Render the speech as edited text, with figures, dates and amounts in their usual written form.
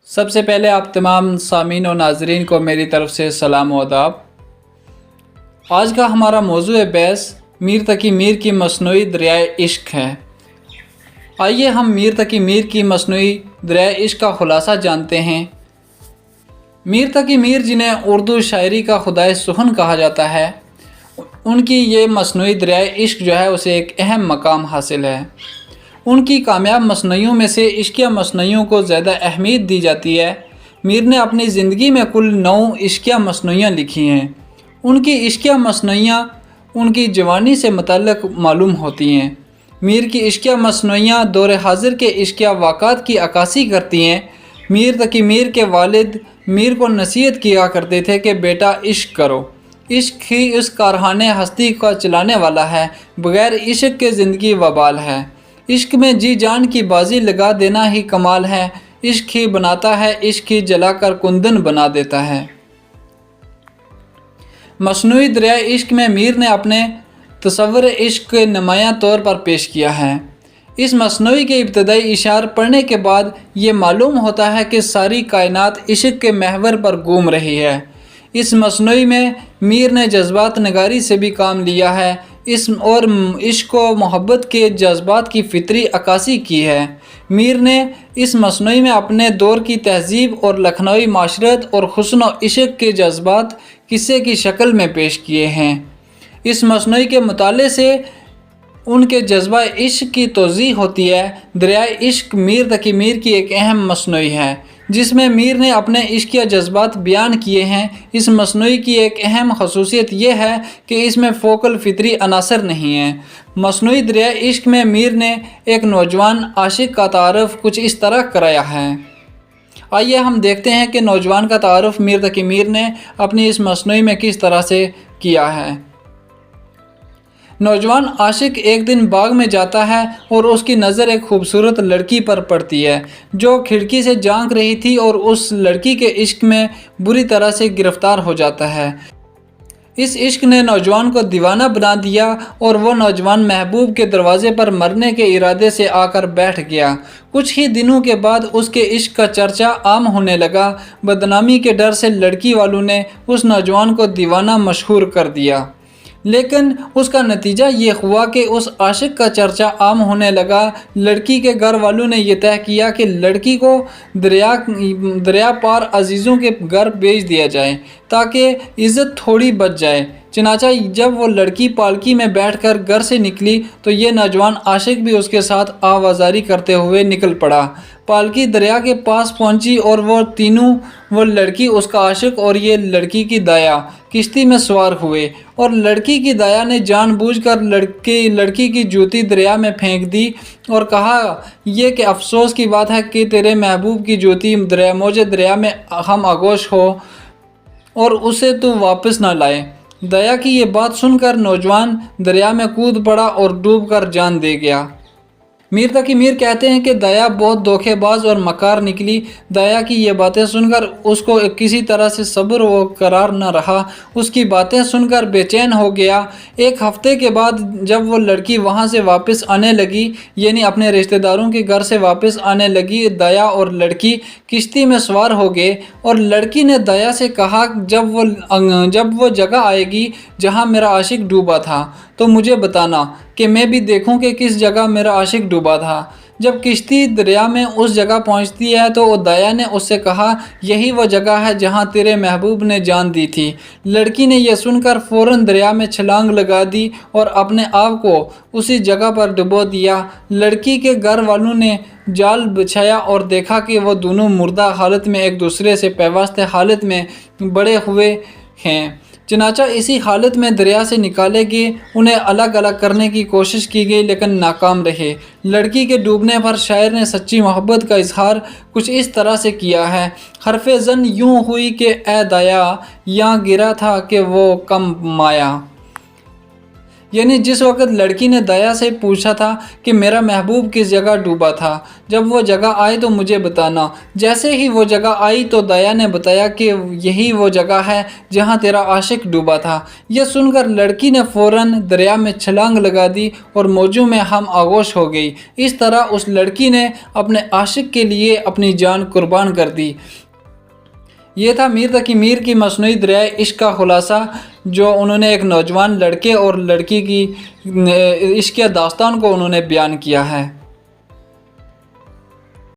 سب سے پہلے آپ تمام سامعین و ناظرین کو میری طرف سے سلام و آداب۔ آج کا ہمارا موضوع بحث میر تقی میر کی مصنوعی دریائے عشق ہے۔ آئیے ہم میر تقی میر کی مصنوعی دریائے عشق کا خلاصہ جانتے ہیں۔ میر تقی میر جنہیں اردو شاعری کا خدائے سخن کہا جاتا ہے، ان کی یہ مصنوعی دریائے عشق جو ہے اسے ایک اہم مقام حاصل ہے۔ ان کی کامیاب مصنوعیوں میں سے عشقیہ مصنوعیوں کو زیادہ اہمیت دی جاتی ہے۔ میر نے اپنی زندگی میں کل 9 عشقیہ مصنوعیاں لکھی ہیں۔ ان کی عشقیہ مصنوعیاں ان کی جوانی سے متعلق معلوم ہوتی ہیں۔ میر کی عشقیہ مصنوعیاں دور حاضر کے عشقیہ واقعات کی عکاسی کرتی ہیں۔ میر تقی میر کے والد میر کو نصیحت کیا کرتے تھے کہ بیٹا عشق کرو، عشق ہی اس کارخانے ہستی کا چلانے والا ہے، بغیر عشق کے زندگی وبال ہے۔ عشق میں جی جان کی بازی لگا دینا ہی کمال ہے، عشق ہی بناتا ہے، عشق ہی جلا کر کندن بنا دیتا ہے۔ مصنوعی دریائے عشق میں میر نے اپنے تصور عشق کے نمایاں طور پر پیش کیا ہے۔ اس مصنوعی کے ابتدائی اشعار پڑھنے کے بعد یہ معلوم ہوتا ہے کہ ساری کائنات عشق کے محور پر گھوم رہی ہے۔ اس مصنوعی میں میر نے جذبات نگاری سے بھی کام لیا ہے اور عشق و محبت کے جذبات کی فطری عکاسی کی ہے۔ میر نے اس مصنوعی میں اپنے دور کی تہذیب اور لکھنوی معاشرت اور حسن و عشق کے جذبات قصے کی شکل میں پیش کیے ہیں۔ اس مصنوعی کے مطالعے سے ان کے جذبہ عشق کی توضیح ہوتی ہے۔ دریائے عشق میر تقی میر کی ایک اہم مصنوعی ہے جس میں میر نے اپنے عشقیہ جذبات بیان کیے ہیں۔ اس مصنوعی کی ایک اہم خصوصیت یہ ہے کہ اس میں فوق الفطری عناصر نہیں ہیں۔ مصنوعی دریائے عشق میں میر نے ایک نوجوان عاشق کا تعارف کچھ اس طرح کرایا ہے۔ آئیے ہم دیکھتے ہیں کہ نوجوان کا تعارف میر تقی میر نے اپنی اس مصنوعی میں کس طرح سے کیا ہے۔ نوجوان عاشق ایک دن باغ میں جاتا ہے اور اس کی نظر ایک خوبصورت لڑکی پر پڑتی ہے جو کھڑکی سے جھانک رہی تھی اور اس لڑکی کے عشق میں بری طرح سے گرفتار ہو جاتا ہے۔ اس عشق نے نوجوان کو دیوانہ بنا دیا اور وہ نوجوان محبوب کے دروازے پر مرنے کے ارادے سے آ کر بیٹھ گیا۔ کچھ ہی دنوں کے بعد اس کے عشق کا چرچا عام ہونے لگا۔ بدنامی کے ڈر سے لڑکی والوں نے اس نوجوان کو دیوانہ مشہور کر دیا، لیکن اس کا نتیجہ یہ ہوا کہ اس عاشق کا چرچا عام ہونے لگا۔ لڑکی کے گھر والوں نے یہ طے کیا کہ لڑکی کو دریا پار عزیزوں کے گھر بھیج دیا جائے تاکہ عزت تھوڑی بچ جائے۔ چنانچہ جب وہ لڑکی پالکی میں بیٹھ کر گھر سے نکلی تو یہ نوجوان عاشق بھی اس کے ساتھ آوازاری کرتے ہوئے نکل پڑا۔ پالکی دریا کے پاس پہنچی اور وہ تینوں، وہ لڑکی، اس کا عاشق اور یہ لڑکی کی دایا، کشتی میں سوار ہوئے اور لڑکی کی دایا نے جان بوجھ کر لڑکی کی جوتی دریا میں پھینک دی اور کہا، یہ کہ افسوس کی بات ہے کہ تیرے محبوب کی جوتی موجے دریا میں ہم آغوش ہو اور اسے تو واپس نہ لائے۔ دایا کی یہ بات سن کر نوجوان دریا میں کود پڑا اور ڈوب کر جان دے گیا۔ میر تقی میر کہتے ہیں کہ دایا بہت دھوکے باز اور مکار نکلی۔ دایا کی یہ باتیں سن کر اس کو کسی طرح سے صبر و قرار نہ رہا، اس کی باتیں سن کر بے چین ہو گیا۔ ایک ہفتے کے بعد جب وہ لڑکی وہاں سے واپس آنے لگی، یعنی اپنے رشتہ داروں کے گھر سے واپس آنے لگی، دایا اور لڑکی کشتی میں سوار ہو گئے اور لڑکی نے دایا سے کہا، جب وہ جگہ آئے گی جہاں میرا عاشق ڈوبا تھا تو مجھے بتانا کہ میں بھی دیکھوں کہ کس جگہ میرا عاشق ڈوبا تھا۔ جب کشتی دریا میں اس جگہ پہنچتی ہے تو دایا نے اس سے کہا، یہی وہ جگہ ہے جہاں تیرے محبوب نے جان دی تھی۔ لڑکی نے یہ سن کر فوراً دریا میں چھلانگ لگا دی اور اپنے آپ کو اسی جگہ پر ڈبو دیا۔ لڑکی کے گھر والوں نے جال بچھایا اور دیکھا کہ وہ دونوں مردہ حالت میں ایک دوسرے سے پیوستہ حالت میں بڑے ہوئے ہیں۔ چنانچہ اسی حالت میں دریا سے نکالے گئے، انہیں الگ الگ کرنے کی کوشش کی گئی لیکن ناکام رہے۔ لڑکی کے ڈوبنے پر شاعر نے سچی محبت کا اظہار کچھ اس طرح سے کیا ہے، حرف زن یوں ہوئی کہ اے دایا، یاں گرا تھا کہ وہ کم مایا۔ یعنی جس وقت لڑکی نے دیا سے پوچھا تھا کہ میرا محبوب کس جگہ ڈوبا تھا، جب وہ جگہ آئے تو مجھے بتانا۔ جیسے ہی وہ جگہ آئی تو دیا نے بتایا کہ یہی وہ جگہ ہے جہاں تیرا عاشق ڈوبا تھا۔ یہ سن کر لڑکی نے فوراً دریا میں چھلانگ لگا دی اور موجوں میں ہم آغوش ہو گئی۔ اس طرح اس لڑکی نے اپنے عاشق کے لیے اپنی جان قربان کر دی۔ یہ تھا میر تقی میر کی مصنوعی دریائے عشق کا خلاصہ، جو انہوں نے ایک نوجوان لڑکے اور لڑکی کی عشق داستان کو انہوں نے بیان کیا ہے۔